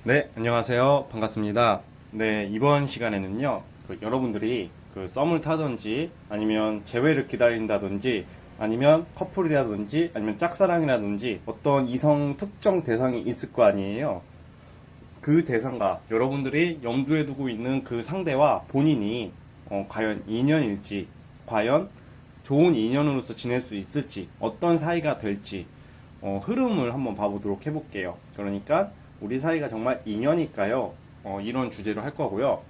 네, 안녕하세요. 반갑습니다. 네, 이번 시간에는요, 여러분들이 썸을 타든지, 아니면 재회를 기다린다든지, 아니면 커플이라든지, 아니면 짝사랑이라든지, 어떤 이성 특정 대상이 있을 거 아니에요. 그 대상과 여러분들이 염두에 두고 있는 그 상대와 본인이, 과연 인연일지, 과연 좋은 인연으로서 지낼 수 있을지, 어떤 사이가 될지, 흐름을 한번 봐보도록 해볼게요. 그러니까 우리 사이가 정말 인연일까요? 이런 주제로 할 거고요.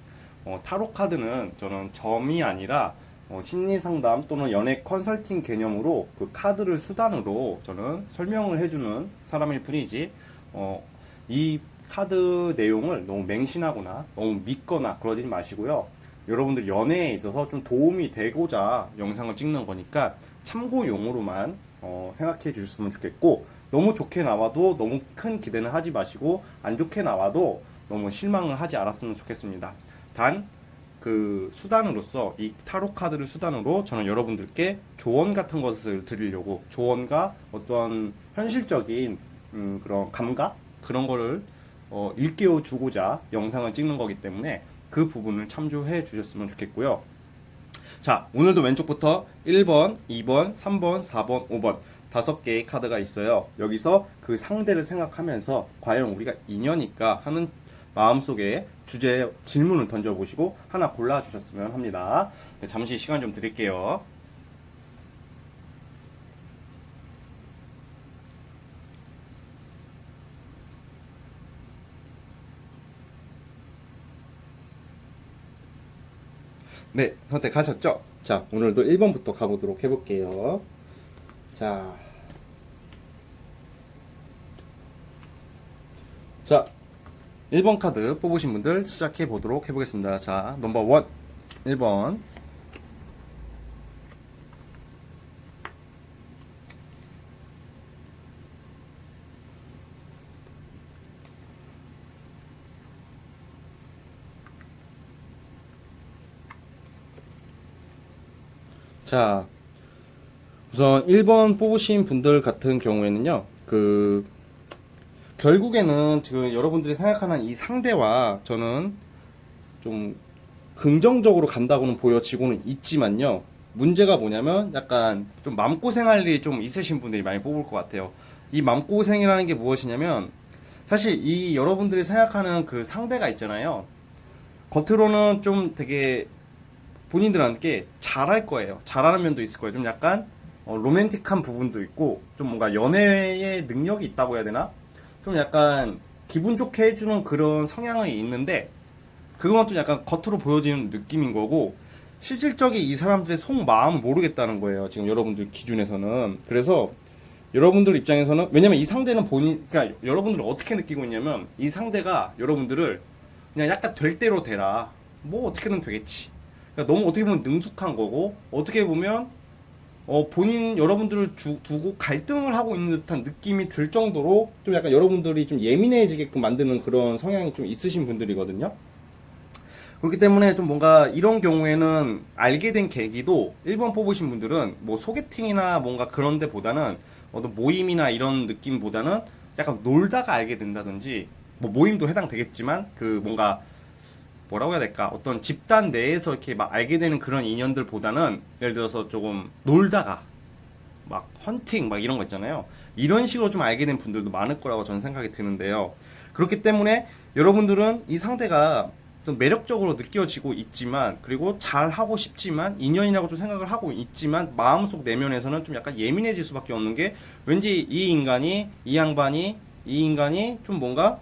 타로 카드는 저는 점이 아니라 심리 상담 또는 연애 컨설팅 개념으로 그 카드를 수단으로 저는 설명을 해주는 사람일 뿐이지, 이 카드 내용을 너무 맹신하거나 너무 믿거나 그러지 마시고요. 여러분들 연애에 있어서 좀 도움이 되고자 영상을 찍는 거니까 참고용으로만 생각해 주셨으면 좋겠고, 너무 좋게 나와도 너무 큰 기대는 하지 마시고, 안 좋게 나와도 너무 실망을 하지 않았으면 좋겠습니다. 단 그 수단으로서, 이 타로 카드를 수단으로 저는 여러분들께 조언 같은 것을 드리려고, 조언과 어떤 현실적인 그런 감각, 그런 거를 일깨워 주고자 영상을 찍는 거기 때문에 그 부분을 참조해 주셨으면 좋겠고요. 자, 오늘도 왼쪽부터 1번, 2번, 3번, 4번, 5번 5개의 카드가 있어요. 여기서 그 상대를 생각하면서 과연 우리가 인연일까 하는 마음속에 주제 질문을 던져보시고 하나 골라주셨으면 합니다. 네, 잠시 시간 좀 드릴게요. 네, 선택하셨죠? 자, 오늘도 1번부터 가보도록 해볼게요. 자, 자, 1번 카드 뽑으신 분들 시작해 보도록 해보겠습니다. 자, 넘버 1, 1번. 자, 우선 1번 뽑으신 분들 같은 경우에는요, 결국에는 지금 여러분들이 생각하는 이 상대와 저는 좀 긍정적으로 간다고는 보여지고는 있지만요, 문제가 뭐냐면 약간 좀 마음고생할 일이 좀 있으신 분들이 많이 뽑을 것 같아요. 이 마음고생이라는 게 무엇이냐면, 사실 이 여러분들이 생각하는 그 상대가 있잖아요. 겉으로는 좀 되게 본인들한테 잘할 거예요. 잘하는 면도 있을 거예요. 좀 약간 로맨틱한 부분도 있고, 좀 뭔가 연애의 능력이 있다고 해야 되나? 좀 약간 기분 좋게 해주는 그런 성향이 있는데, 그건 좀 약간 겉으로 보여지는 느낌인 거고, 실질적인 이 사람들의 속마음을 모르겠다는 거예요. 지금 여러분들 기준에서는. 그래서 여러분들 입장에서는, 왜냐면 이 상대는 그러니까 여러분들은 어떻게 느끼고 있냐면, 이 상대가 여러분들을 그냥 약간 될 대로 되라, 뭐 어떻게든 되겠지, 그러니까 너무 어떻게 보면 능숙한 거고, 어떻게 보면 본인 여러분들을 두고 갈등을 하고 있는 듯한 느낌이 들 정도로 좀 약간 여러분들이 좀 예민해지게끔 만드는 그런 성향이 좀 있으신 분들이거든요. 그렇기 때문에 좀 뭔가 이런 경우에는 알게 된 계기도, 1번 뽑으신 분들은 뭐 소개팅이나 뭔가 그런 데보다는 어떤 모임이나 이런 느낌보다는 약간 놀다가 알게 된다든지, 뭐 모임도 해당되겠지만 그 뭔가 뭐라고 해야 될까, 어떤 집단 내에서 이렇게 막 알게 되는 그런 인연들보다는, 예를 들어서 조금 놀다가 막 헌팅 막 이런 거 있잖아요. 이런 식으로 좀 알게 된 분들도 많을 거라고 저는 생각이 드는데요. 그렇기 때문에 여러분들은 이 상대가 좀 매력적으로 느껴지고 있지만, 그리고 잘 하고 싶지만, 인연이라고 좀 생각을 하고 있지만, 마음속 내면에서는 좀 약간 예민해질 수밖에 없는 게, 왠지 이 인간이 좀 뭔가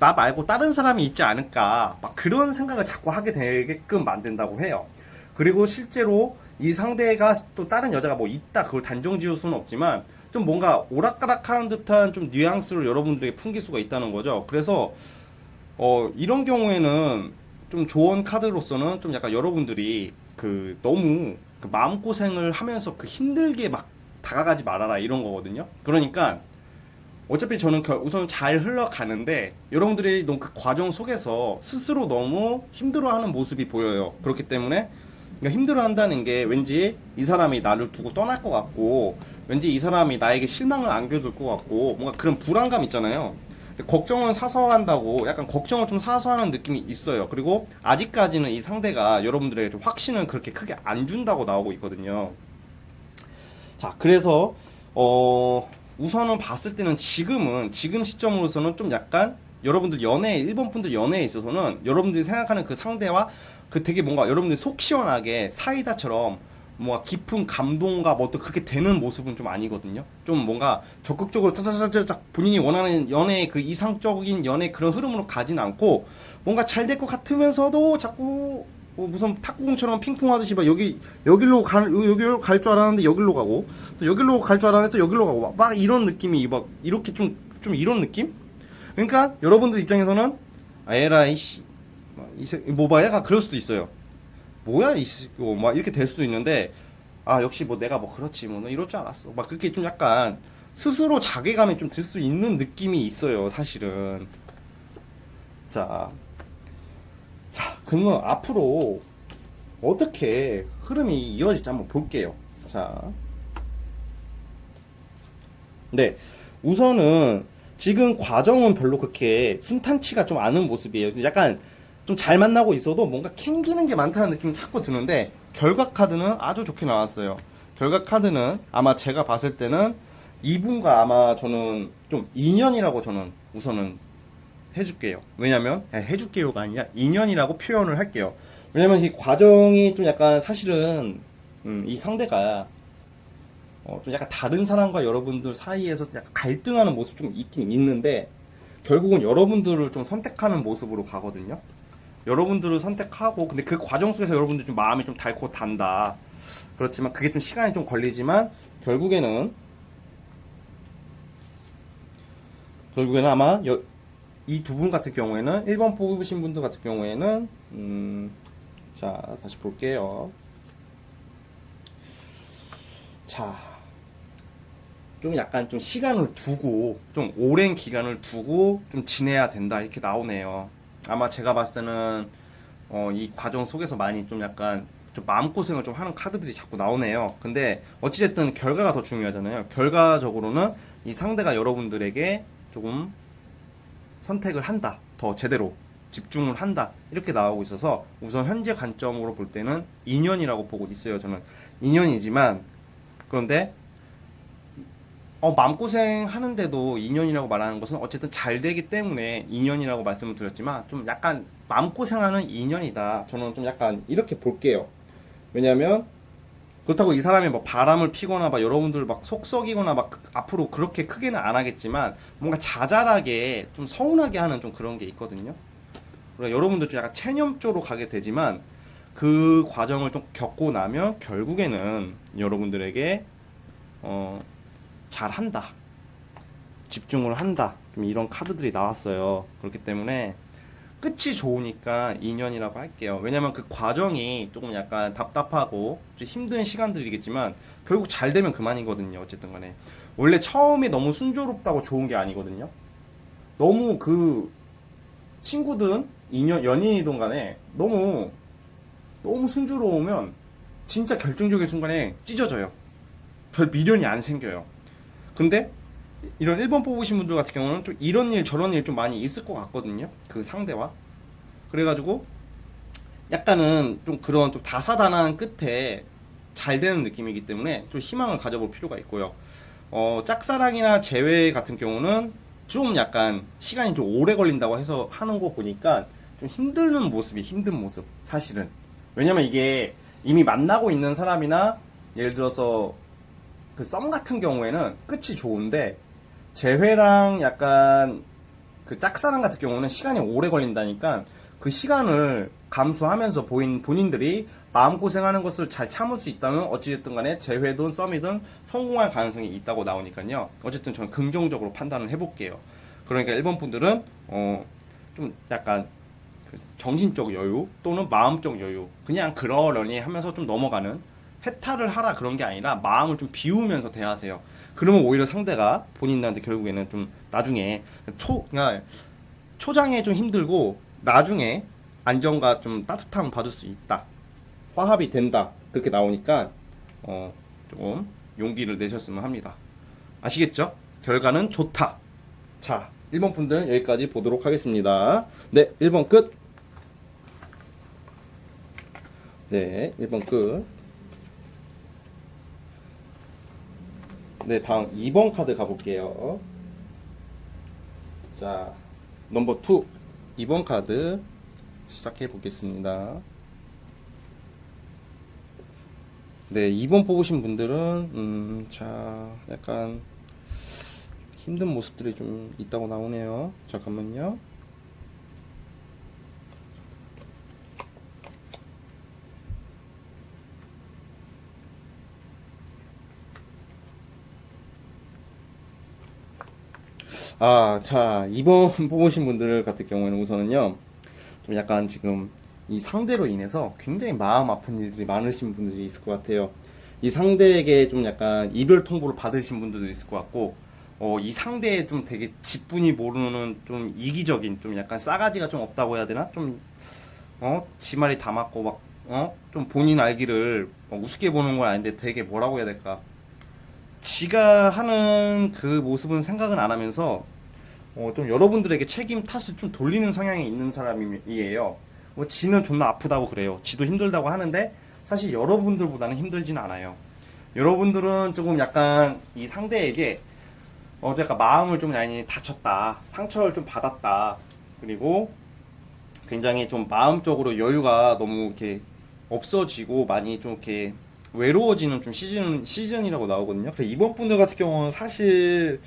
나 말고 다른 사람이 있지 않을까, 막 그런 생각을 자꾸 하게 되게끔 만든다고 해요. 그리고 실제로 이 상대가 또 다른 여자가 뭐 있다, 그걸 단정 지을 수는 없지만 좀 뭔가 오락가락하는 듯한 좀 뉘앙스를 여러분들에게 풍길 수가 있다는 거죠. 그래서 이런 경우에는 좀 조언 카드로서는 좀 약간 여러분들이 너무 마음고생을 하면서 힘들게 막 다가가지 말아라, 이런 거거든요. 그러니까 어차피 저는 우선 잘 흘러가는데, 여러분들이 너무 그 과정 속에서 스스로 너무 힘들어하는 모습이 보여요. 그렇기 때문에 그러니까 힘들어한다는 게, 왠지 이 사람이 나를 두고 떠날 것 같고, 왠지 이 사람이 나에게 실망을 안겨줄 것 같고, 뭔가 그런 불안감 있잖아요. 걱정은 사서 한다고 약간 걱정을 좀 사서 하는 느낌이 있어요. 그리고 아직까지는 이 상대가 여러분들에게 좀 확신은 그렇게 크게 안 준다고 나오고 있거든요. 자, 그래서 우선은 봤을 때는 지금 시점으로서는 좀 약간 여러분들 일본 분들 연애에 있어서는 여러분들이 생각하는 그 상대와 그 되게 뭔가 여러분들이 속 시원하게 사이다처럼 뭔가 깊은 감동과 뭐 또 그렇게 되는 모습은 좀 아니거든요. 좀 뭔가 적극적으로 짜자자자자 본인이 원하는 연애의 그 이상적인 연애 그런 흐름으로 가진 않고 뭔가 잘 될 것 같으면서도 자꾸 뭐 무슨 탁구공처럼 핑퐁하듯이 막 여기로 갈 줄 알았는데 여기로 가고 또 여기로 갈 줄 알았는데 또 여기로 가고 막 이런 느낌이 막 이렇게 좀 이런 느낌? 그러니까 여러분들 입장에서는 아 에라이 씨 뭐봐 얘가 그럴 수도 있어요. 뭐야 막 이렇게 될 수도 있는데 아 역시 뭐 내가 뭐 그렇지 뭐 너 이럴 줄 알았어 막 그렇게 좀 약간 스스로 자괴감이 좀 들 수 있는 느낌이 있어요 사실은. 자, 그러면 앞으로 어떻게 흐름이 이어질지 한번 볼게요. 자, 네, 우선은 지금 과정은 별로 그렇게 순탄치가 좀 않은 모습이에요. 약간 좀 잘 만나고 있어도 뭔가 캥기는 게 많다는 느낌이 자꾸 드는데 결과 카드는 아주 좋게 나왔어요. 결과 카드는 아마 제가 봤을 때는 이분과 아마 저는 좀 인연이라고 저는 우선은 해줄게요. 왜냐면 해줄게요가 아니라 인연이라고 표현을 할게요. 왜냐면 이 과정이 좀 약간 사실은 이 상대가 좀 약간 다른 사람과 여러분들 사이에서 약간 갈등하는 모습 좀 있긴 있는데 결국은 여러분들을 좀 선택하는 모습으로 가거든요. 여러분들을 선택하고 근데 그 과정 속에서 여러분들 좀 마음이 좀 닳고 단다. 그렇지만 그게 좀 시간이 좀 걸리지만 결국에는 아마 이 두 분 같은 경우에는 1번 뽑으신 분들 같은 경우에는 자 다시 볼게요. 자, 좀 약간 좀 시간을 두고 좀 오랜 기간을 두고 좀 지내야 된다 이렇게 나오네요. 아마 제가 봤을 때는 이 과정 속에서 많이 좀 약간 좀 마음고생을 좀 하는 카드들이 자꾸 나오네요. 근데 어찌됐든 결과가 더 중요하잖아요. 결과적으로는 이 상대가 여러분들에게 조금 선택을 한다. 더 제대로 집중을 한다. 이렇게 나오고 있어서 우선 현재 관점으로 볼 때는 인연이라고 보고 있어요. 저는 인연이지만 그런데 마음고생 하는데도 인연이라고 말하는 것은 어쨌든 잘 되기 때문에 인연이라고 말씀을 드렸지만 좀 약간 마음고생하는 인연이다. 저는 좀 약간 이렇게 볼게요. 왜냐면 그렇다고 이 사람이 뭐 바람을 피거나 막 여러분들 막 속썩이거나 막 앞으로 그렇게 크게는 안 하겠지만 뭔가 자잘하게 좀 서운하게 하는 좀 그런 게 있거든요. 그러니까 여러분들 좀 약간 체념적으로 가게 되지만 그 과정을 좀 겪고 나면 결국에는 여러분들에게 잘한다. 집중을 한다. 좀 이런 카드들이 나왔어요. 그렇기 때문에 끝이 좋으니까 2년이라고 할게요. 왜냐면 그 과정이 조금 약간 답답하고 좀 힘든 시간들이겠지만 결국 잘 되면 그만이거든요. 어쨌든 간에. 원래 처음이 너무 순조롭다고 좋은 게 아니거든요. 너무 그 친구든 연인이든 간에 너무 순조로우면 진짜 결정적인 순간에 찢어져요. 별 미련이 안 생겨요. 근데 이런 1번 뽑으신 분들 같은 경우는 좀 이런 일 저런 일 좀 많이 있을 것 같거든요. 그 상대와. 그래가지고 약간은 좀 그런 좀 다사다난한 끝에 잘 되는 느낌이기 때문에 좀 희망을 가져볼 필요가 있고요. 짝사랑이나 재회 같은 경우는 좀 약간 시간이 좀 오래 걸린다고 해서 하는 거 보니까 좀 힘든 모습 사실은. 왜냐면 이게 이미 만나고 있는 사람이나 예를 들어서 그 썸 같은 경우에는 끝이 좋은데 재회랑 약간 그 짝사랑 같은 경우는 시간이 오래 걸린다니까 그 시간을 감수하면서 본인들이 마음고생하는 것을 잘 참을 수 있다면 어찌됐든 간에 재회든 썸이든 성공할 가능성이 있다고 나오니까요. 어쨌든 저는 긍정적으로 판단을 해볼게요. 그러니까 일본 분들은 좀 약간 그 정신적 여유 또는 마음적 여유 그냥 그러려니 하면서 좀 넘어가는 해탈을 하라 그런 게 아니라 마음을 좀 비우면서 대하세요. 그러면 오히려 상대가 본인한테 결국에는 좀 나중에 그러니까 초장에 좀 힘들고 나중에 안정과 좀 따뜻함을 받을 수 있다. 화합이 된다. 그렇게 나오니까 조금 용기를 내셨으면 합니다. 아시겠죠? 결과는 좋다. 자, 1번 분들 여기까지 보도록 하겠습니다. 네, 1번 끝. 네, 1번 끝. 네, 다음 2번 카드 가볼게요. 자, 넘버 2, 2번 카드 시작해 보겠습니다. 네, 2번 뽑으신 분들은, 자, 약간 힘든 모습들이 좀 있다고 나오네요. 잠깐만요. 자, 2번 뽑으신 분들 같은 경우에는 우선은요, 좀 약간 지금 이 상대로 인해서 굉장히 마음 아픈 일들이 많으신 분들이 있을 것 같아요. 이 상대에게 좀 약간 이별 통보를 받으신 분들도 있을 것 같고, 이 상대에 좀 되게 직분이 모르는 좀 이기적인, 좀 약간 싸가지가 좀 없다고 해야 되나? 좀, 지 말이 다 맞고 막, 좀 본인 알기를 우습게 보는 건 아닌데 되게 뭐라고 해야 될까? 지가 하는 그 모습은 생각은 안 하면서 좀 여러분들에게 책임 탓을 좀 돌리는 성향이 있는 사람이에요. 지는 존나 아프다고 그래요. 지도 힘들다고 하는데 사실 여러분들보다는 힘들진 않아요. 여러분들은 조금 약간 이 상대에게 약간 마음을 좀 많이 다쳤다, 상처를 좀 받았다, 그리고 굉장히 좀 마음적으로 여유가 너무 이렇게 없어지고 많이 좀 이렇게 외로워지는 좀 시즌이라고 나오거든요. 그래서 이번 분들 같은 경우는 사실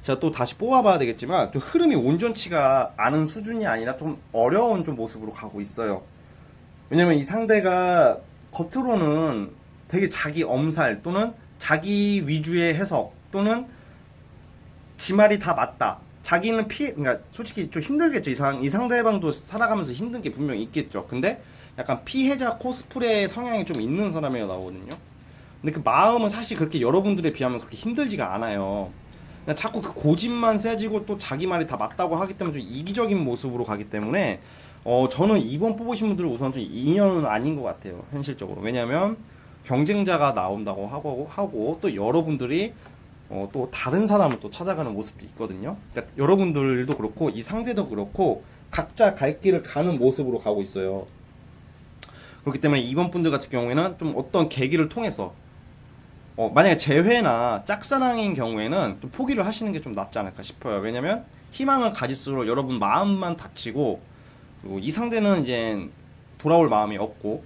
제가 또 다시 뽑아봐야 되겠지만 좀 흐름이 온전치가 않은 수준이 아니라 좀 어려운 좀 모습으로 가고 있어요. 왜냐면 이 상대가 겉으로는 되게 자기 엄살 또는 자기 위주의 해석 또는 지 말이 다 맞다. 자기는 그러니까 솔직히 좀 힘들겠죠. 이 상대방도 살아가면서 힘든 게 분명히 있겠죠. 근데 약간 피해자 코스프레 성향이 좀 있는 사람이라 나오거든요. 근데 그 마음은 사실 그렇게 여러분들에 비하면 그렇게 힘들지가 않아요. 그냥 자꾸 그 고집만 세지고 또 자기 말이 다 맞다고 하기 때문에 좀 이기적인 모습으로 가기 때문에 저는 2번 뽑으신 분들은 우선 좀 인연은 아닌 것 같아요. 현실적으로. 왜냐면 경쟁자가 나온다고 하고 또 여러분들이 또 다른 사람을 또 찾아가는 모습이 있거든요. 그러니까 여러분들도 그렇고 이 상대도 그렇고 각자 갈 길을 가는 모습으로 가고 있어요. 그렇기 때문에 이번 분들 같은 경우에는 좀 어떤 계기를 통해서 만약에 재회나 짝사랑인 경우에는 좀 포기를 하시는 게 좀 낫지 않을까 싶어요. 왜냐면 희망을 가질수록 여러분 마음만 다치고 그리고 이 상대는 이제 돌아올 마음이 없고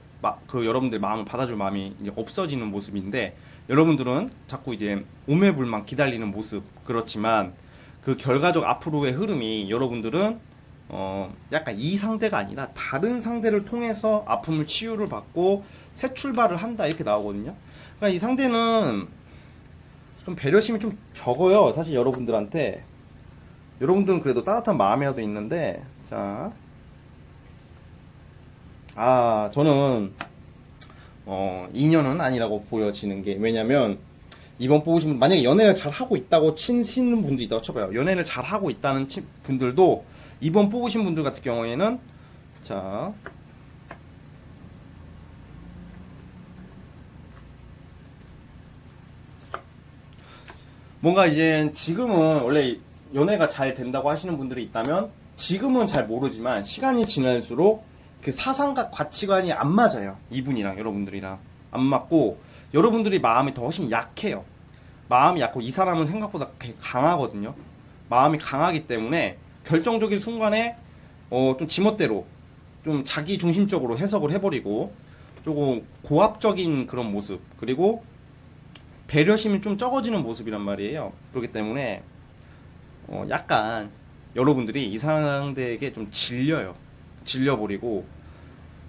그 여러분들 마음을 받아줄 마음이 이제 없어지는 모습인데 여러분들은 자꾸 이제 오매불망 기다리는 모습 그렇지만 그 결과적 앞으로의 흐름이 여러분들은 약간 이 상대가 아니라 다른 상대를 통해서 아픔을 치유를 받고 새 출발을 한다 이렇게 나오거든요. 그러니까 이 상대는 좀 배려심이 좀 적어요. 사실 여러분들한테. 여러분들은 그래도 따뜻한 마음이라도 있는데 자, 저는 2년은 아니라고 보여지는 게 왜냐면 이번 뽑으신 분 만약에 연애를 잘 하고 있다고 치시는 분도 있다고 쳐봐요. 연애를 잘 하고 있다는 분들도 이번 뽑으신 분들 같은 경우에는 자 뭔가 이제 지금은 원래 연애가 잘 된다고 하시는 분들이 있다면 지금은 잘 모르지만 시간이 지날수록 그 사상과 가치관이 안 맞아요. 이분이랑 여러분들이랑 안 맞고 여러분들이 마음이 더 훨씬 약해요. 마음이 약고 이 사람은 생각보다 강하거든요. 마음이 강하기 때문에 결정적인 순간에 좀 지멋대로 좀 자기 중심적으로 해석을 해버리고 조금 고압적인 그런 모습 그리고 배려심이 좀 적어지는 모습이란 말이에요. 그렇기 때문에 약간 여러분들이 이 상대에게 좀 질려버리고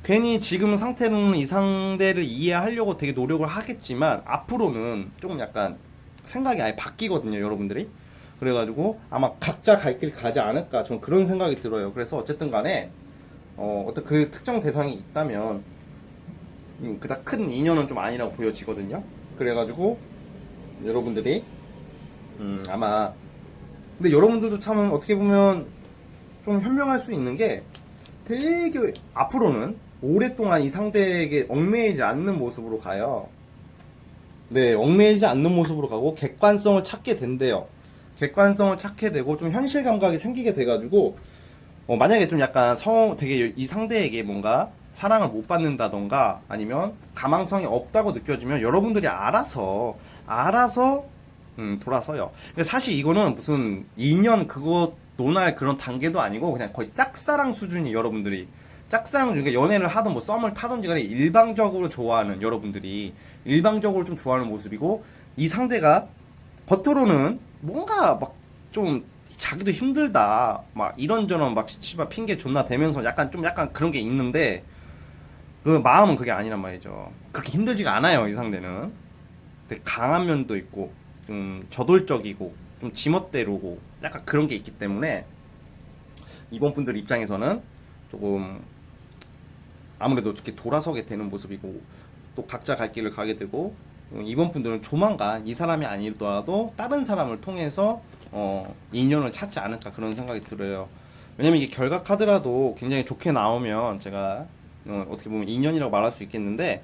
괜히 지금 상태로는 이 상대를 이해하려고 되게 노력을 하겠지만 앞으로는 조금 약간 생각이 아예 바뀌거든요, 여러분들이. 그래가지고 아마 각자 갈 길 가지 않을까 전 그런 생각이 들어요. 그래서 어쨌든 간에 어떤 그 특정 대상이 있다면 그닥 큰 인연은 좀 아니라고 보여지거든요. 그래가지고 여러분들이 아마 근데 여러분들도 참 어떻게 보면 좀 현명할 수 있는 게 되게 앞으로는 오랫동안 이 상대에게 얽매이지 않는 모습으로 가요. 네, 얽매이지 않는 모습으로 가고 객관성을 찾게 된대요. 객관성을 찾게 되고 좀 현실 감각이 생기게 돼가지고 만약에 좀 약간 되게 이 상대에게 뭔가 사랑을 못 받는다던가 아니면 가망성이 없다고 느껴지면 여러분들이 알아서 돌아서요. 근데 사실 이거는 무슨 인연 그거 논할 그런 단계도 아니고 그냥 거의 짝사랑 수준이 여러분들이 짝사랑 그러니까 연애를 하든 뭐 썸을 타든지 간에 일방적으로 좋아하는 여러분들이 일방적으로 좀 좋아하는 모습이고 이 상대가 겉으로는 뭔가 막 좀 자기도 힘들다 막 이런저런 막 씨발 핑계 존나 대면서 약간 그런 게 있는데 그 마음은 그게 아니란 말이죠. 그렇게 힘들지가 않아요 이 상대는. 되게 강한 면도 있고 좀 저돌적이고 좀 지멋대로고 약간 그런 게 있기 때문에 이번 분들 입장에서는 조금 아무래도 이렇게 돌아서게 되는 모습이고 또 각자 갈 길을 가게 되고 이번 분들은 조만간 이 사람이 아니더라도 다른 사람을 통해서 인연을 찾지 않을까 그런 생각이 들어요. 왜냐면 이게 결과 카드라도 굉장히 좋게 나오면 제가 어떻게 보면 인연이라고 말할 수 있겠는데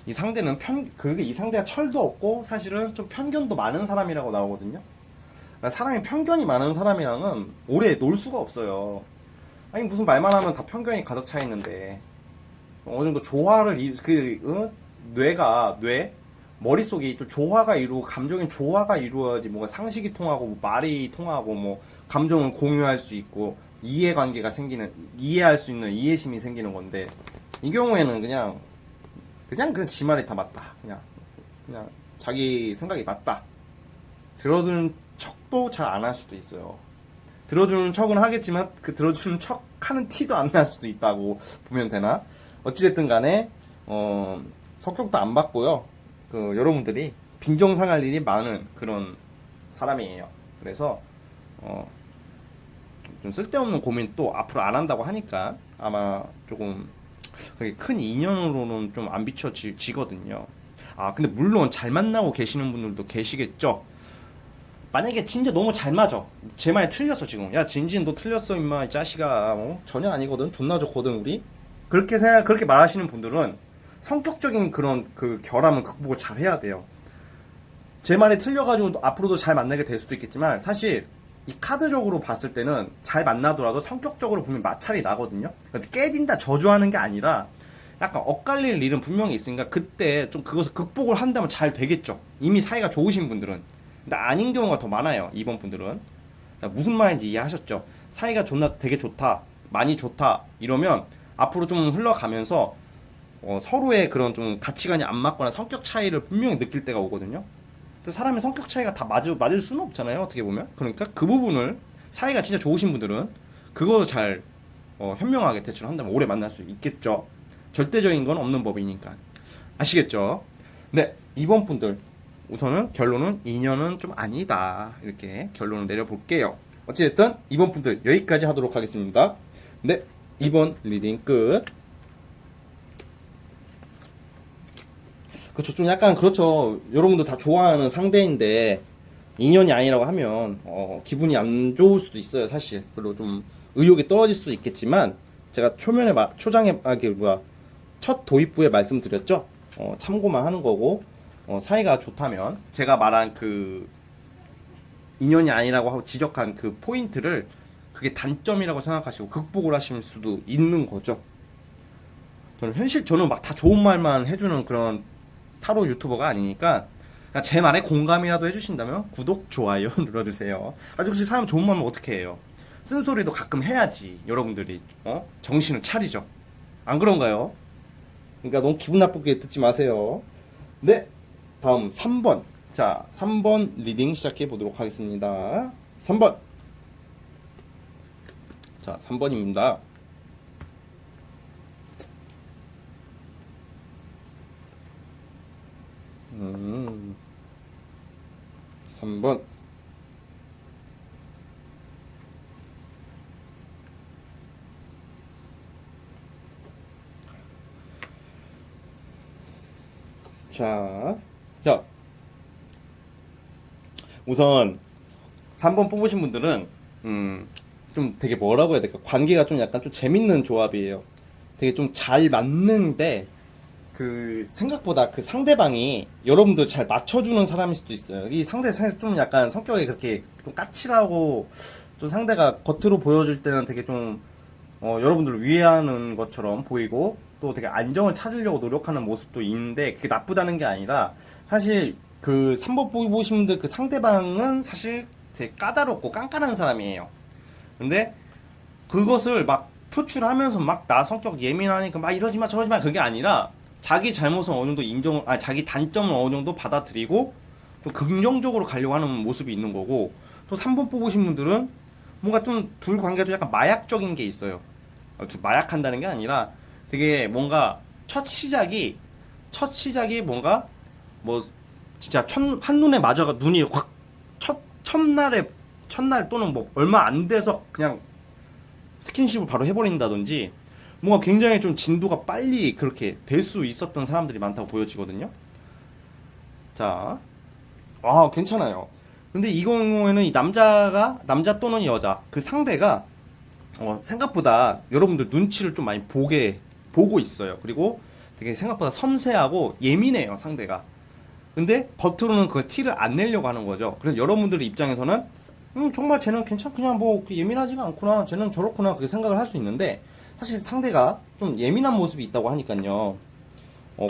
이 상대는 그게 이 상대가 철도 없고 사실은 좀 편견도 많은 사람이라고 나오거든요. 그러니까 사람이 편견이 많은 사람이랑은 오래 놀 수가 없어요. 아니 무슨 말만 하면 다 편견이 가득 차 있는데 어느 정도 조화를 머릿속이 좀 조화가 이루고 감정의 조화가 이루어야지 뭔가 상식이 통하고 뭐 말이 통하고 뭐 감정을 공유할 수 있고 이해관계가 생기는 이해할 수 있는 이해심이 생기는 건데 이 경우에는 그냥 지 말이 다 맞다. 그냥 자기 생각이 맞다. 들어주는 척도 잘 안 할 수도 있어요. 들어주는 척은 하겠지만 그 들어주는 척 하는 티도 안 날 수도 있다고 보면 되나? 어찌됐든 간에 성격도 안 받고요. 여러분들이 빈정상할 일이 많은 그런 사람이에요. 그래서 좀 쓸데없는 고민 또 앞으로 안 한다고 하니까 아마 조금 그게 큰 인연으로는 좀 안 비춰지거든요. 아 근데 물론 잘 만나고 계시는 분들도 계시겠죠. 만약에 진짜 너무 잘 맞아. 제 말이 틀렸어 지금. 야 진진 너 틀렸어 임마 이 자식아. 전혀 아니거든. 존나 좋거든 우리. 그렇게 말하시는 분들은 성격적인 그런 그 결함은 극복을 잘 해야 돼요. 제 말이 틀려가지고 앞으로도 잘 만나게 될 수도 있겠지만 사실 이 카드적으로 봤을 때는 잘 만나더라도 성격적으로 보면 마찰이 나거든요. 깨진다 저주하는 게 아니라 약간 엇갈릴 일은 분명히 있으니까 그때 좀 그것을 극복을 한다면 잘 되겠죠. 이미 사이가 좋으신 분들은. 근데 아닌 경우가 더 많아요. 이번 분들은. 자, 무슨 말인지 이해하셨죠? 사이가 되게 좋다, 많이 좋다 이러면 앞으로 좀 흘러가면서 서로의 그런 좀 가치관이 안 맞거나 성격 차이를 분명히 느낄 때가 오거든요. 근데 사람의 성격 차이가 다 맞을 수는 없잖아요. 어떻게 보면. 그러니까 그 부분을 사이가 진짜 좋으신 분들은 그거 잘 현명하게 대처한다면 오래 만날 수 있겠죠. 절대적인 건 없는 법이니까. 아시겠죠? 네, 이번 분들 우선은 결론은 인연은 좀 아니다. 이렇게 결론을 내려볼게요. 어찌됐든 이번 분들 여기까지 하도록 하겠습니다. 네, 이번 리딩 끝. 그렇죠. 좀 약간 그렇죠. 여러분들 다 좋아하는 상대인데 인연이 아니라고 하면 기분이 안 좋을 수도 있어요, 사실. 그리고 좀 의욕이 떨어질 수도 있겠지만 제가 첫 도입부에 말씀드렸죠. 참고만 하는 거고 사이가 좋다면 제가 말한 그 인연이 아니라고 하고 지적한 그 포인트를 그게 단점이라고 생각하시고 극복을 하실 수도 있는 거죠. 저는 막 다 좋은 말만 해주는 그런 타로 유튜버가 아니니까 그냥 제 말에 공감이라도 해주신다면 구독, 좋아요 눌러주세요. 혹시 사람 좋은 말면 어떻게 해요? 쓴소리도 가끔 해야지 여러분들이 정신을 차리죠. 안 그런가요? 그러니까 너무 기분 나쁘게 듣지 마세요. 네, 다음 3번. 자, 3번 리딩 시작해 보도록 하겠습니다. 3번. 자, 3번입니다. 3번. 자, 우선 3번 뽑으신 분들은 좀 되게 뭐라고 해야 될까? 관계가 좀 약간 좀 재밌는 조합이에요. 되게 좀 잘 맞는데 그 생각보다 그 상대방이 여러분들 잘 맞춰주는 사람일 수도 있어요. 이 상대 좀 약간 성격이 그렇게 좀 까칠하고 좀 상대가 겉으로 보여줄 때는 되게 좀 여러분들을 위해하는 것처럼 보이고 또 되게 안정을 찾으려고 노력하는 모습도 있는데 그게 나쁘다는 게 아니라 사실 그 3번 보시는 분들 그 상대방은 사실 되게 까다롭고 깐깐한 사람이에요. 근데 그것을 막 표출하면서 막 나 성격 예민하니까 막 이러지 마 저러지 마 그게 아니라 자기 잘못은 어느 정도 자기 단점을 어느 정도 받아들이고 또 긍정적으로 가려고 하는 모습이 있는 거고 또 3번 뽑으신 분들은 뭔가 좀 둘 관계도 약간 마약적인 게 있어요. 마약한다는 게 아니라 되게 뭔가 첫 시작이 뭔가 뭐 진짜 한눈에 맞아가 눈이 확 첫날 또는 뭐 얼마 안 돼서 그냥 스킨십을 바로 해버린다든지 뭔가 굉장히 좀 진도가 빨리 그렇게 될 수 있었던 사람들이 많다고 보여지거든요. 자, 괜찮아요. 근데 이 경우에는 이 남자 또는 여자 그 상대가 생각보다 여러분들 눈치를 좀 많이 보고 있어요. 그리고 되게 생각보다 섬세하고 예민해요, 상대가. 근데 겉으로는 그 티를 안 내려고 하는 거죠. 그래서 여러분들 입장에서는 정말 쟤는 그냥 뭐 예민하지가 않구나, 쟤는 저렇구나 그렇게 생각을 할 수 있는데 사실 상대가 좀 예민한 모습이 있다고 하니까요.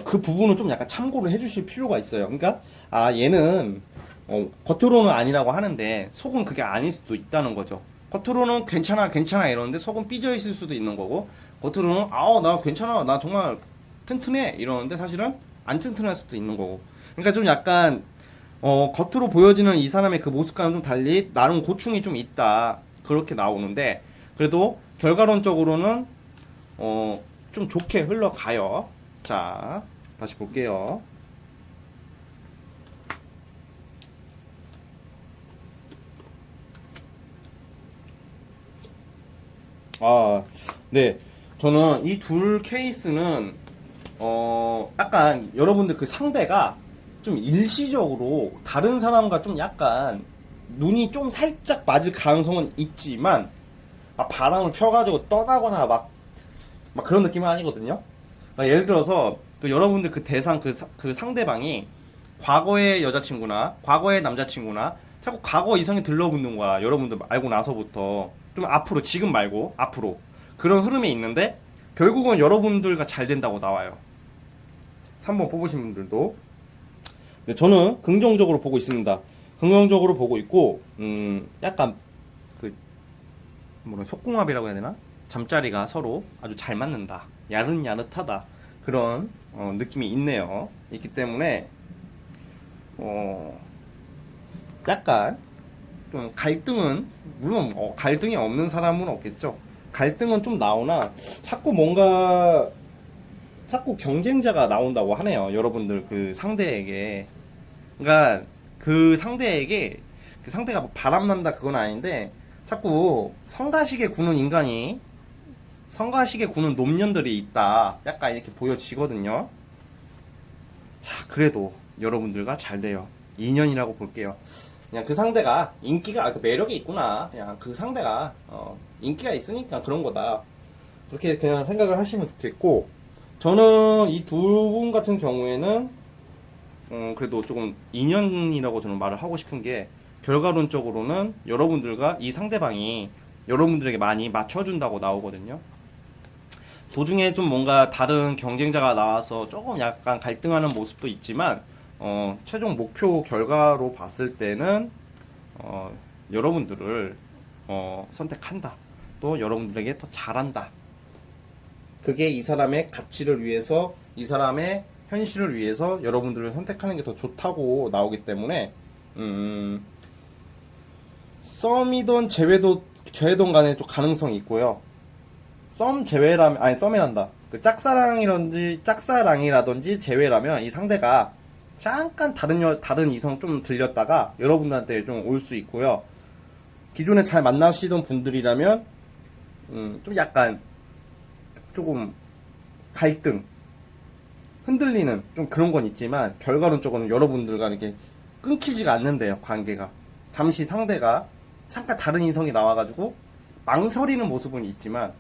그 부분은 좀 약간 참고를 해주실 필요가 있어요. 그러니까 얘는 겉으로는 아니라고 하는데 속은 그게 아닐 수도 있다는 거죠. 겉으로는 괜찮아 이러는데 속은 삐져 있을 수도 있는 거고 겉으로는 나 괜찮아 나 정말 튼튼해 이러는데 사실은 안 튼튼할 수도 있는 거고 그러니까 좀 약간 겉으로 보여지는 이 사람의 그 모습과는 좀 달리 나름 고충이 좀 있다 그렇게 나오는데 그래도 결과론적으로는 좀 좋게 흘러가요. 자 다시 볼게요. 네. 저는 이 둘 케이스는, 약간 여러분들 그 상대가 좀 일시적으로 다른 사람과 좀 약간 눈이 좀 살짝 맞을 가능성은 있지만, 바람을 펴가지고 떠나거나 막 그런 느낌은 아니거든요. 예를 들어서, 그 여러분들 그 대상, 그 상대방이 과거의 여자친구나, 과거의 남자친구나, 자꾸 과거 이성이 들러붙는 거야. 여러분들 알고 나서부터. 좀 앞으로, 지금 말고, 앞으로. 그런 흐름이 있는데, 결국은 여러분들과 잘 된다고 나와요. 3번 뽑으신 분들도. 네, 저는 긍정적으로 보고 있습니다. 긍정적으로 보고 있고, 약간, 속궁합이라고 해야 되나? 잠자리가 서로 아주 잘 맞는다. 야릇야릇하다. 그런, 느낌이 있네요. 있기 때문에, 약간, 좀 갈등은, 물론, 갈등이 없는 사람은 없겠죠. 갈등은 좀 나오나, 자꾸 경쟁자가 나온다고 하네요. 여러분들 그 상대에게. 그러니까 그 상대가 뭐 바람난다 그건 아닌데 자꾸 성가시게 구는 놈년들이 있다. 약간 이렇게 보여지거든요. 자, 그래도 여러분들과 잘 돼요. 2년이라고 볼게요. 그냥 그 상대가 그 매력이 있구나. 그냥 그 상대가 인기가 있으니까 그런 거다. 그렇게 그냥 생각을 하시면 좋겠고, 저는 이 두 분 같은 경우에는 그래도 조금 인연이라고 저는 말을 하고 싶은 게 결과론적으로는 여러분들과 이 상대방이 여러분들에게 많이 맞춰준다고 나오거든요. 도중에 좀 뭔가 다른 경쟁자가 나와서 조금 약간 갈등하는 모습도 있지만 최종 목표 결과로 봤을 때는 여러분들을 선택한다. 또 여러분들에게 더 잘한다. 그게 이 사람의 가치를 위해서 이 사람의 현실을 위해서 여러분들을 선택하는 게 더 좋다고 나오기 때문에 썸이든 제외든 간에 좀 가능성이 있고요. 썸이란다. 그 짝사랑이라든지 제외라면 이 상대가 잠깐 다른 이성 좀 들렸다가 여러분들한테 좀 올 수 있고요. 기존에 잘 만나시던 분들이라면 좀 약간 조금 갈등, 흔들리는 좀 그런 건 있지만 결과론적으로는 여러분들과 이렇게 끊기지가 않는데요. 관계가 잠시 상대가 잠깐 다른 이성이 나와가지고 망설이는 모습은 있지만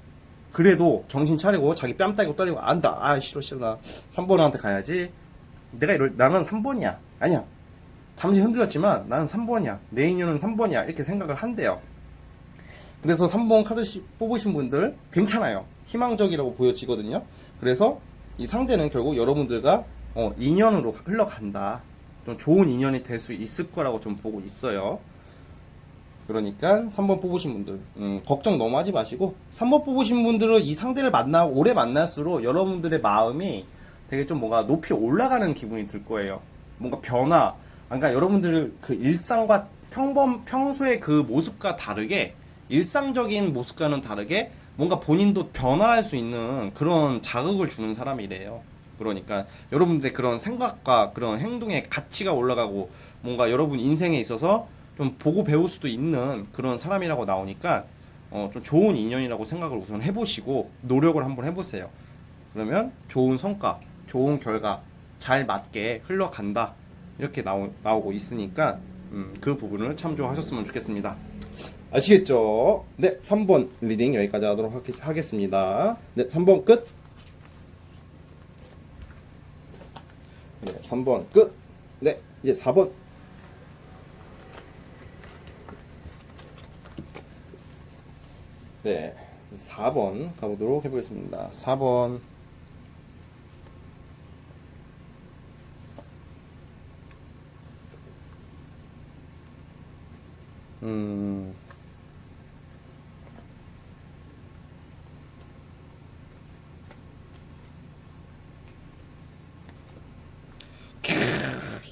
그래도 정신 차리고 자기 뺨 따고 떨리고 안다. 아 싫어 싫어 나 3번한테 가야지. 나는 3번이야. 아니야. 잠시 흔들렸지만 나는 3번이야. 내 인연은 3번이야. 이렇게 생각을 한대요. 그래서 3번 카드 뽑으신 분들 괜찮아요. 희망적이라고 보여지거든요. 그래서 이 상대는 결국 여러분들과 인연으로 흘러간다. 좀 좋은 인연이 될 수 있을 거라고 좀 보고 있어요. 그러니까 3번 뽑으신 분들 걱정 너무 하지 마시고 3번 뽑으신 분들은 이 상대를 오래 만날수록 여러분들의 마음이 되게 좀 뭔가 높이 올라가는 기분이 들 거예요. 뭔가 변화. 그러니까 여러분들 그 일상과 평소의 그 모습과 다르게 일상적인 모습과는 다르게 뭔가 본인도 변화할 수 있는 그런 자극을 주는 사람이래요. 그러니까 여러분들의 그런 생각과 그런 행동의 가치가 올라가고 뭔가 여러분 인생에 있어서 좀 보고 배울 수도 있는 그런 사람이라고 나오니까 좀 좋은 인연이라고 생각을 우선 해보시고 노력을 한번 해보세요. 그러면 좋은 성과, 좋은 결과 잘 맞게 흘러간다 이렇게 나오고 있으니까 그 부분을 참조하셨으면 좋겠습니다. 아시겠죠? 네, 3번 리딩 여기까지 하도록 하겠습니다. 네, 3번 끝. 네, 3번 끝. 네, 이제 4번. 네, 4번 가보도록 해보겠습니다. 4번.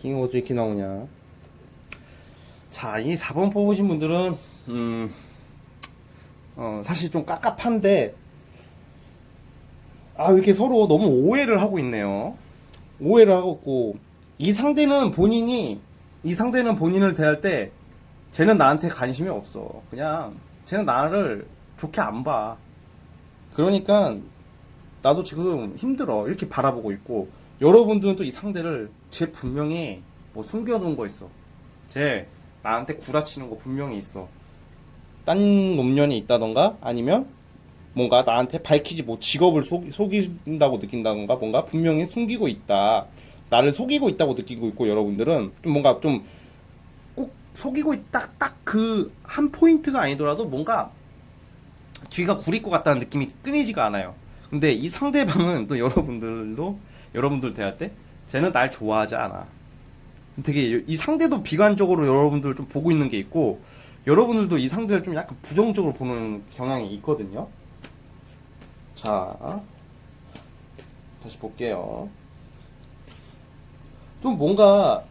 이거 어떻게 이렇게 나오냐. 자, 이 4번 뽑으신 분들은 사실 좀 깝깝한데 이렇게 서로 너무 오해를 하고 있네요. 오해를 하고 있고 이 상대는 본인을 대할 때 쟤는 나한테 관심이 없어. 그냥 쟤는 나를 좋게 안 봐. 그러니까 나도 지금 힘들어 이렇게 바라보고 있고 여러분들은 또 이 상대를 쟤 분명히 뭐 숨겨둔 거 있어. 쟤 나한테 구라치는 거 분명히 있어. 딴 놈년이 있다던가 아니면 뭔가 나한테 밝히지 뭐 직업을 속인다고 느낀다던가 뭔가 분명히 숨기고 있다. 나를 속이고 있다고 느끼고 있고 여러분들은 좀 뭔가 좀 꼭 속이고 있다 딱 그 한 포인트가 아니더라도 뭔가 뒤가 구릴 것 같다는 느낌이 끊이지가 않아요. 근데 이 상대방은 또 여러분들 대할 때 쟤는 날 좋아하지 않아. 되게 이 상대도 비관적으로 여러분들 좀 보고 있는 게 있고 여러분들도 이 상대를 좀 약간 부정적으로 보는 경향이 있거든요. 자, 다시 볼게요. 좀 뭔가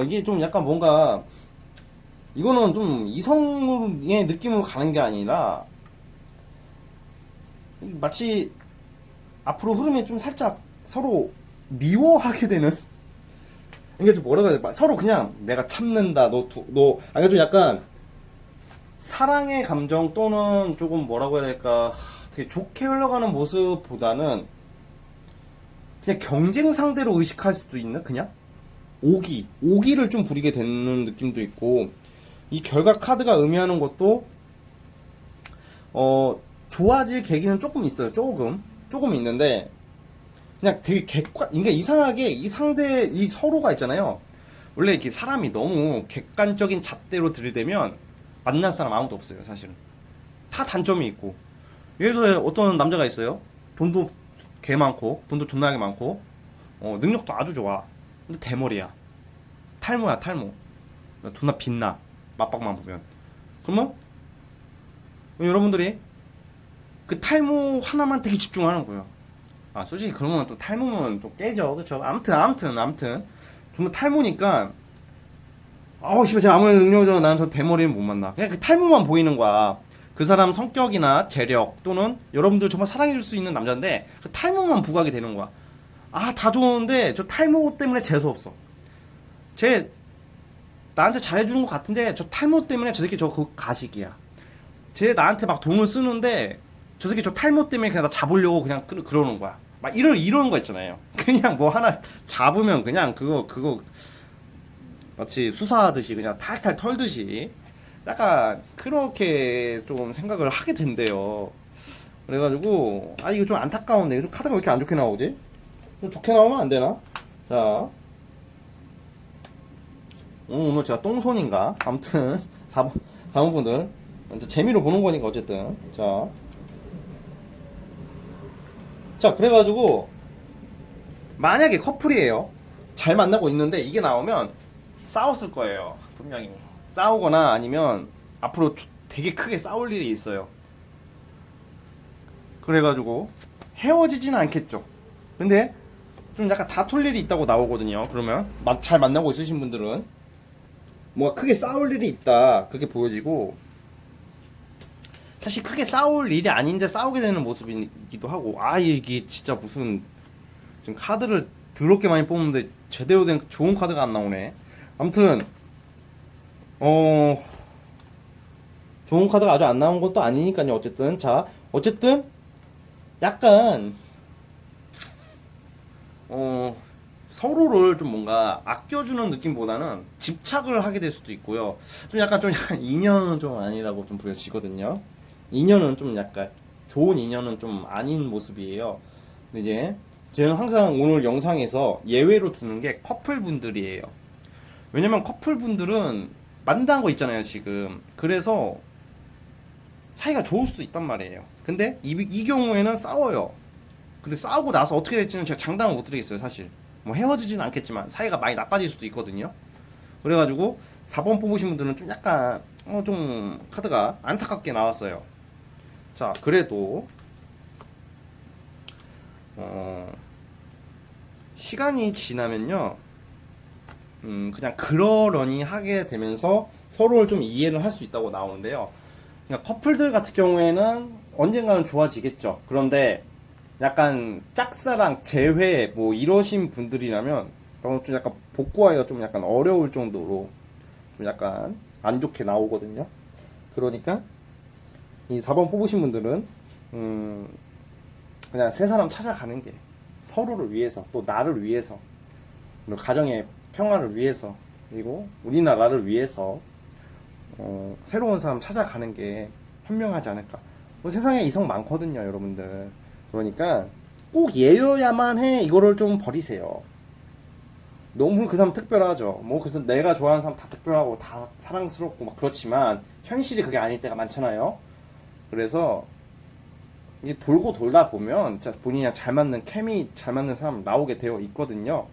이게 좀 약간 뭔가 이거는 좀 이성의 느낌으로 가는 게 아니라 마치 앞으로 흐름이 좀 살짝 서로 미워하게 되는 이게 좀 뭐라고 해야 돼? 서로 그냥 내가 참는다 그러니까 좀 약간 사랑의 감정 또는 조금 뭐라고 해야 될까 되게 좋게 흘러가는 모습보다는 그냥 경쟁 상대로 의식할 수도 있는 그냥 오기를 좀 부리게 되는 느낌도 있고 이 결과 카드가 의미하는 것도 좋아질 계기는 조금 있어요. 조금 있는데 그냥 되게 이게 이상하게 이 서로가 있잖아요. 원래 이렇게 사람이 너무 객관적인 잣대로 들이대면 만날 사람 아무도 없어요. 사실은 다 단점이 있고 예를 들어 어떤 남자가 있어요. 돈도 개 많고 돈도 존나게 많고 능력도 아주 좋아. 근데 대머리야. 탈모야 탈모. 존나 빛나. 맞박만 보면. 그러면 여러분들이 그 탈모 하나만 되게 집중하는 거예요. 솔직히 그러면 또 탈모면 또 깨져. 그쵸? 아무튼. 존나 탈모니까 씨발 제가 아무리 능력이죠. 나는 저 대머리는 못 만나. 그냥 그 탈모만 보이는 거야. 그 사람 성격이나 재력 또는 여러분들 정말 사랑해줄 수 있는 남자인데 그 탈모만 부각이 되는 거야. 다 좋은데 저 탈모 때문에 재수없어. 쟤 나한테 잘해주는 것 같은데 저 탈모 때문에 저 새끼 그 가식이야. 쟤 나한테 막 돈을 쓰는데 저 새끼 저 탈모 때문에 그냥 나 잡으려고 그냥 그러는 거야. 막 이런 거 있잖아요. 그냥 뭐 하나 잡으면 그냥 그거 마치 수사하듯이 그냥 탈탈 털듯이 약간 그렇게 좀 생각을 하게 된대요. 그래가지고 이거 좀 안타까운데 좀 카드가 왜 이렇게 안 좋게 나오지? 좀 좋게 나오면 안 되나? 자, 오늘 제가 똥손인가? 아무튼 4번 분들 재미로 보는 거니까 어쨌든 자 그래가지고 만약에 커플이에요. 잘 만나고 있는데 이게 나오면 싸웠을 거예요. 분명히 싸우거나 아니면 앞으로 되게 크게 싸울 일이 있어요. 그래가지고 헤어지지는 않겠죠. 근데 좀 약간 다툴 일이 있다고 나오거든요. 그러면 잘 만나고 있으신 분들은 뭔가 크게 싸울 일이 있다 그렇게 보여지고, 사실 크게 싸울 일이 아닌데 싸우게 되는 모습이기도 하고. 이게 진짜 무슨 지금 카드를 더럽게 많이 뽑는데 제대로 된 좋은 카드가 안 나오네. 아무튼 좋은 카드가 아주 안 나온 것도 아니니까요. 어쨌든 어쨌든 약간 서로를 좀 뭔가 아껴주는 느낌보다는 집착을 하게 될 수도 있고요. 좀 약간 인연은 좀 아니라고 좀 보여지거든요. 인연은 좀 약간 좋은 인연은 좀 아닌 모습이에요. 근데 이제 저는 항상 오늘 영상에서 예외로 두는 게 커플분들이에요. 왜냐면 커플분들은 만난 거 있잖아요, 지금. 그래서 사이가 좋을 수도 있단 말이에요. 근데 이 경우에는 싸워요. 근데 싸우고 나서 어떻게 될지는 제가 장담을 못 드리겠어요, 사실. 뭐 헤어지진 않겠지만 사이가 많이 나빠질 수도 있거든요. 그래가지고 4번 뽑으신 분들은 좀 약간 좀 카드가 안타깝게 나왔어요. 자, 그래도 시간이 지나면요, 그냥 그러려니 하게 되면서 서로를 좀 이해를 할 수 있다고 나오는데요. 그러니까 커플들 같은 경우에는 언젠가는 좋아지겠죠. 그런데 약간 짝사랑, 재회 뭐 이러신 분들이라면 좀 약간 복구하기가 좀 약간 어려울 정도로 좀 약간 안 좋게 나오거든요. 그러니까 이 4번 뽑으신 분들은 그냥 새 사람 찾아가는 게 서로를 위해서, 또 나를 위해서, 그리고 가정의 평화를 위해서, 그리고 우리나라를 위해서 새로운 사람 찾아가는 게 현명하지 않을까. 뭐 세상에 이성 많거든요, 여러분들. 그러니까 꼭 얘여야만 해 이거를 좀 버리세요. 너무 그 사람 특별하죠. 뭐 그래서 내가 좋아하는 사람 다 특별하고 다 사랑스럽고 막 그렇지만 현실이 그게 아닐 때가 많잖아요. 그래서 이게 돌고 돌다 보면 진짜 본인이랑 잘 맞는 케미 잘 맞는 사람 나오게 되어 있거든요.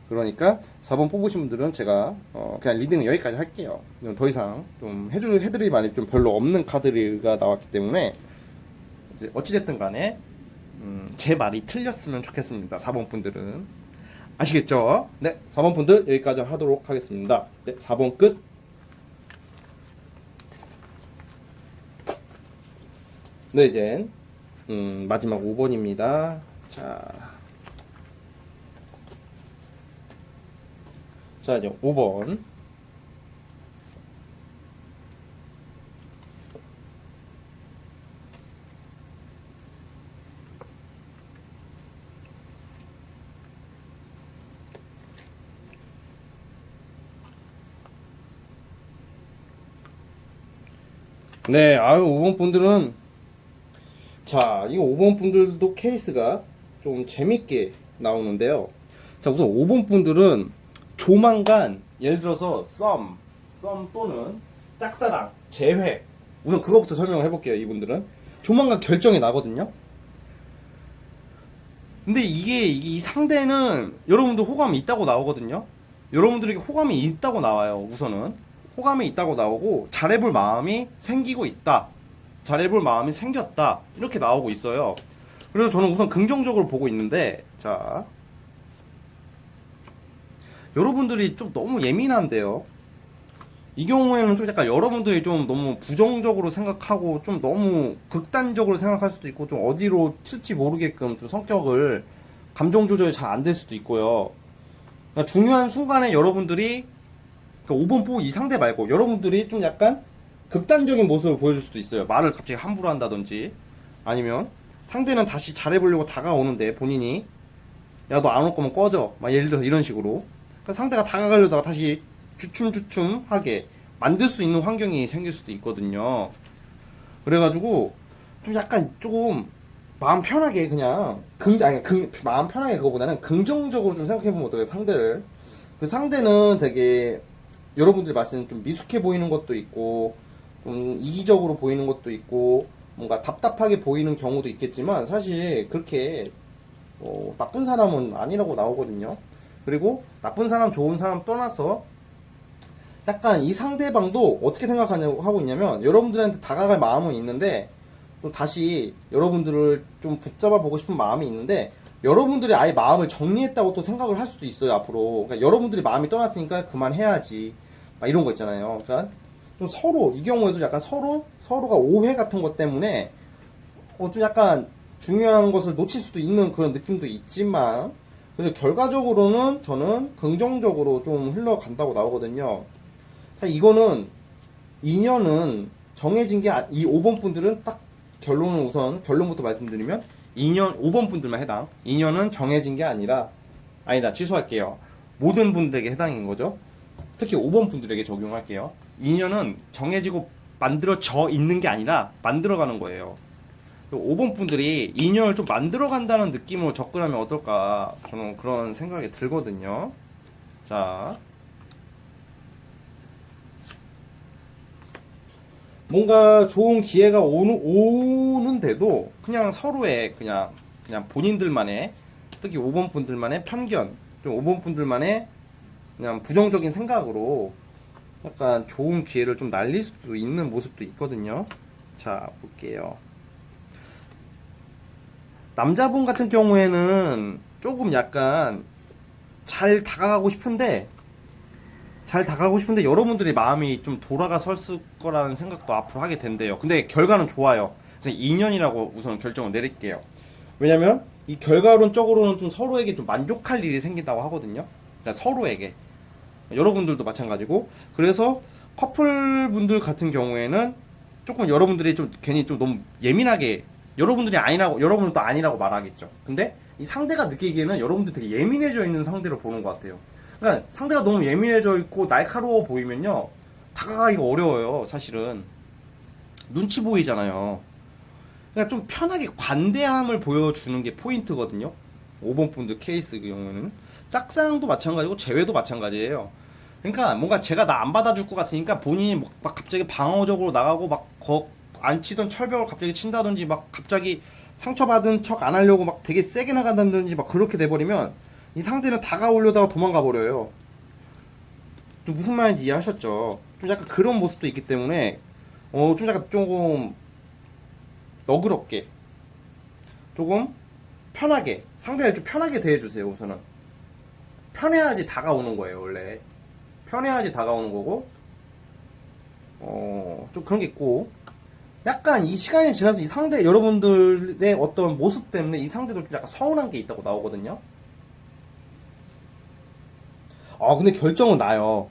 그러니까 4번 뽑으신 분들은 제가 그냥 리딩은 여기까지 할게요. 더 이상 좀 해드릴 말이 좀 별로 없는 카드가 나왔기 때문에 어찌됐든 간에 제 말이 틀렸으면 좋겠습니다. 4번 분들은 아시겠죠? 네, 4번 분들 여기까지 하도록 하겠습니다. 네, 4번 끝. 네, 이제 마지막 5번입니다. 자 이제 5번. 네, 5번 분들은, 이거 5번 분들도 케이스가 좀 재밌게 나오는데요. 자, 우선 5번 분들은 조만간, 예를 들어서 썸 또는 짝사랑, 재회, 우선 그거부터 설명을 해볼게요. 이분들은 조만간 결정이 나거든요. 근데 이 상대는 여러분들 호감이 있다고 나오거든요. 여러분들에게 호감이 있다고 나와요. 우선은 호감이 있다고 나오고 잘해볼 마음이 생기고 있다, 잘해볼 마음이 생겼다, 이렇게 나오고 있어요. 그래서 저는 우선 긍정적으로 보고 있는데, 자, 여러분들이 좀 너무 예민한데요. 이 경우에는 좀 약간 여러분들이 좀 너무 부정적으로 생각하고 좀 너무 극단적으로 생각할 수도 있고, 좀 어디로 튈지 모르게끔 좀 성격을 감정 조절이 잘 안 될 수도 있고요. 그러니까 중요한 순간에 여러분들이 5번 뽑은 이 상대 말고 여러분들이 좀 약간 극단적인 모습을 보여줄 수도 있어요. 말을 갑자기 함부로 한다든지, 아니면 상대는 다시 잘해보려고 다가오는데 본인이 야 너 안 올 거면 꺼져, 막 예를 들어서 이런 식으로, 그러니까 상대가 다가가려다가 다시 주춤주춤하게 만들 수 있는 환경이 생길 수도 있거든요. 그래가지고 좀 약간 조금 마음 편하게 그냥 마음 편하게 그거보다는 긍정적으로 좀 생각해보면 어떨까요? 상대를. 그 상대는 되게 여러분들이 봤을 때는 좀 미숙해 보이는 것도 있고 좀 이기적으로 보이는 것도 있고 뭔가 답답하게 보이는 경우도 있겠지만 사실 그렇게 나쁜 사람은 아니라고 나오거든요. 그리고 나쁜 사람 좋은 사람 떠나서 약간 이 상대방도 어떻게 생각하냐고 하고 있냐면 여러분들한테 다가갈 마음은 있는데 또 다시 여러분들을 좀 붙잡아 보고 싶은 마음이 있는데 여러분들이 아예 마음을 정리했다고 또 생각을 할 수도 있어요 앞으로. 그러니까 여러분들이 마음이 떠났으니까 그만해야지 막 이런 거 있잖아요. 그러니까 좀 서로 이 경우에도 약간 서로가 오해 같은 것 때문에 좀 약간 중요한 것을 놓칠 수도 있는 그런 느낌도 있지만 그래도 결과적으로는 저는 긍정적으로 좀 흘러간다고 나오거든요. 사실 이거는 인연은 정해진 게 이 5번 분들은 딱 결론은 우선 결론부터 말씀드리면 2년 5번 분들만 해당. 인연은 정해진 게 아니라 아니다 취소할게요. 모든 분들에게 해당인 거죠. 특히 5번 분들에게 적용할게요. 인연은 정해지고 만들어져 있는 게 아니라 만들어가는 거예요. 5번 분들이 인연을 좀 만들어간다는 느낌으로 접근하면 어떨까 저는 그런 생각이 들거든요. 자, 뭔가 좋은 기회가 오는데도 그냥 서로의 그냥 본인들만의 특히 5번 분들만의 편견, 좀 5번 분들만의 그냥 부정적인 생각으로 약간 좋은 기회를 좀 날릴 수도 있는 모습도 있거든요. 자, 볼게요. 남자분 같은 경우에는 조금 약간 잘 다가가고 싶은데 여러분들의 마음이 좀 돌아갔을 거라는 생각도 앞으로 하게 된대요. 근데 결과는 좋아요. 그래서 2년이라고 우선 결정을 내릴게요. 왜냐면 이 결과론적으로는 좀 서로에게 좀 만족할 일이 생긴다고 하거든요. 그러니까 서로에게. 여러분들도 마찬가지고. 그래서 커플분들 같은 경우에는 조금 여러분들이 좀 괜히 좀 너무 예민하게 여러분은 또 아니라고 말하겠죠. 근데 이 상대가 느끼기에는 여러분들 되게 예민해져 있는 상대로 보는 것 같아요. 그러니까 상대가 너무 예민해져 있고 날카로워 보이면요 다가가기가 어려워요. 사실은 눈치 보이잖아요. 그러니까 좀 편하게 관대함을 보여주는 게 포인트거든요. 5번 분들 케이스 경우는 짝사랑도 마찬가지고 재회도 마찬가지예요. 그러니까 뭔가 제가 나 안 받아줄 것 같으니까 본인이 막 갑자기 방어적으로 나가고 안 치던 철벽을 갑자기 친다든지 막 갑자기 상처받은 척 안 하려고 막 되게 세게 나간다든지 막 그렇게 돼버리면 이 상대는 다가오려다가 도망가 버려요. 좀 무슨 말인지 이해하셨죠? 좀 약간 그런 모습도 있기 때문에 좀 약간 조금 너그럽게 조금 편하게 상대를 좀 편하게 대해주세요. 우선은 편해야지 다가오는 거예요. 원래 편해야지 다가오는 거고 좀 그런 게 있고 약간 이 시간이 지나서 이 상대 여러분들의 어떤 모습 때문에 이 상대도 좀 약간 서운한 게 있다고 나오거든요. 근데 결정은 나요.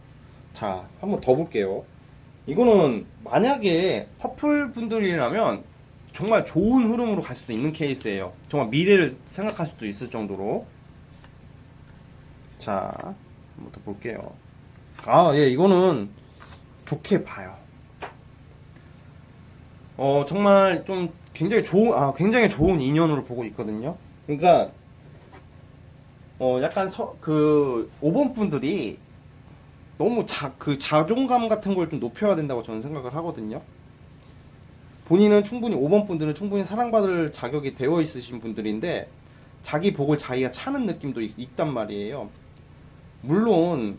자, 한번 더 볼게요. 이거는 만약에 커플 분들이라면 정말 좋은 흐름으로 갈 수도 있는 케이스예요. 정말 미래를 생각할 수도 있을 정도로. 자, 한번 더 볼게요. 예, 이거는 좋게 봐요. 정말 좀 굉장히 좋은 인연으로 보고 있거든요. 그러니까, 약간 5번 분들이 너무 그 자존감 같은 걸 좀 높여야 된다고 저는 생각을 하거든요. 본인은 충분히 5번 분들은 충분히 사랑받을 자격이 되어 있으신 분들인데 자기 복을 자기가 차는 느낌도 있단 말이에요. 물론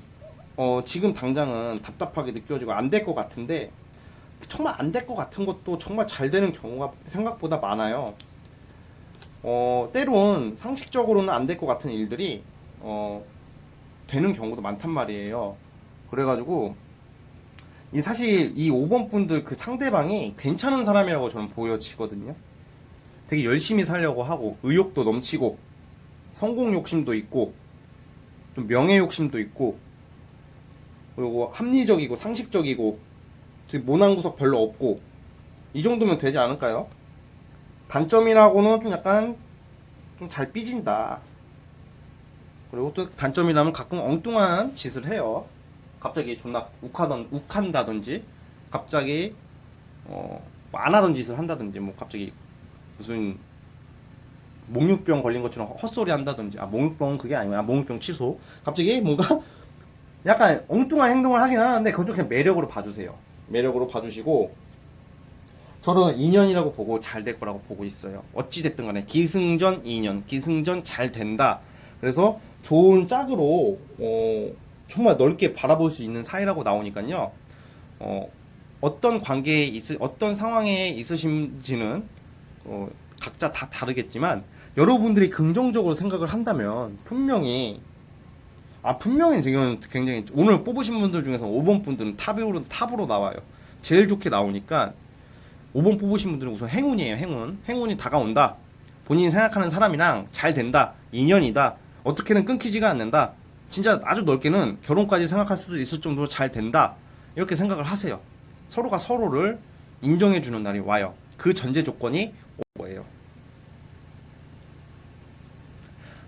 지금 당장은 답답하게 느껴지고 안 될 것 같은데 정말 안 될 것 같은 것도 정말 잘 되는 경우가 생각보다 많아요. 때론 상식적으로는 안 될 것 같은 일들이 되는 경우도 많단 말이에요. 그래가지고 사실 이 5번 분들 그 상대방이 괜찮은 사람이라고 저는 보여지거든요. 되게 열심히 살려고 하고 의욕도 넘치고 성공 욕심도 있고 좀 명예 욕심도 있고 그리고 합리적이고 상식적이고 되게 모난 구석 별로 없고 이 정도면 되지 않을까요? 단점이라고는 좀 약간 좀 잘 삐진다. 그리고 또 단점이라면 가끔 엉뚱한 짓을 해요. 갑자기 존나 욱한다든지 갑자기 안 하던 짓을 한다든지 뭐 갑자기 무슨 목류병 걸린 것처럼 헛소리 한다든지, 목류병은 그게 아니고, 목류병 취소. 갑자기 뭔가 약간 엉뚱한 행동을 하긴 하는데, 그건 좀 그냥 매력으로 봐주세요. 매력으로 봐주시고, 저는 2년이라고 보고 잘 될 거라고 보고 있어요. 어찌됐든 간에 기승전 2년, 기승전 잘 된다. 그래서 좋은 짝으로, 정말 넓게 바라볼 수 있는 사이라고 나오니까요. 어떤 어떤 상황에 있으신지는, 각자 다 다르겠지만, 여러분들이 긍정적으로 생각을 한다면, 분명히 지금 굉장히, 오늘 뽑으신 분들 중에서 5번 분들은 탑으로 나와요. 제일 좋게 나오니까, 5번 뽑으신 분들은 우선 행운이에요, 행운. 행운이 다가온다. 본인이 생각하는 사람이랑 잘 된다. 인연이다. 어떻게든 끊기지가 않는다. 진짜 아주 넓게는 결혼까지 생각할 수도 있을 정도로 잘 된다. 이렇게 생각을 하세요. 서로가 서로를 인정해주는 날이 와요. 그 전제 조건이 거예요.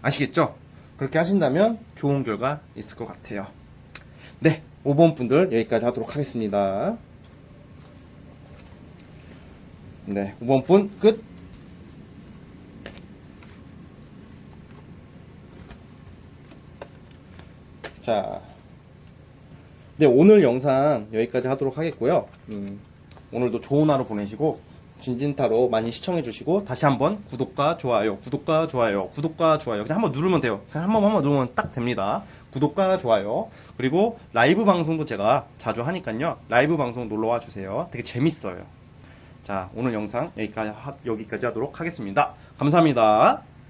아시겠죠? 그렇게 하신다면 좋은 결과 있을 것 같아요. 네, 5번 분들 여기까지 하도록 하겠습니다. 네, 5번 분 끝. 자, 네, 오늘 영상 여기까지 하도록 하겠고요. 오늘도 좋은 하루 보내시고 진진타로 많이 시청해주시고, 다시 한번 구독과 좋아요, 구독과 좋아요, 구독과 좋아요 그냥 한번 누르면 돼요. 그냥 한번 누르면 딱 됩니다. 구독과 좋아요. 그리고 라이브 방송도 제가 자주 하니까요, 라이브 방송 놀러와 주세요. 되게 재밌어요. 자, 오늘 영상 여기까지 하도록 하겠습니다. 감사합니다.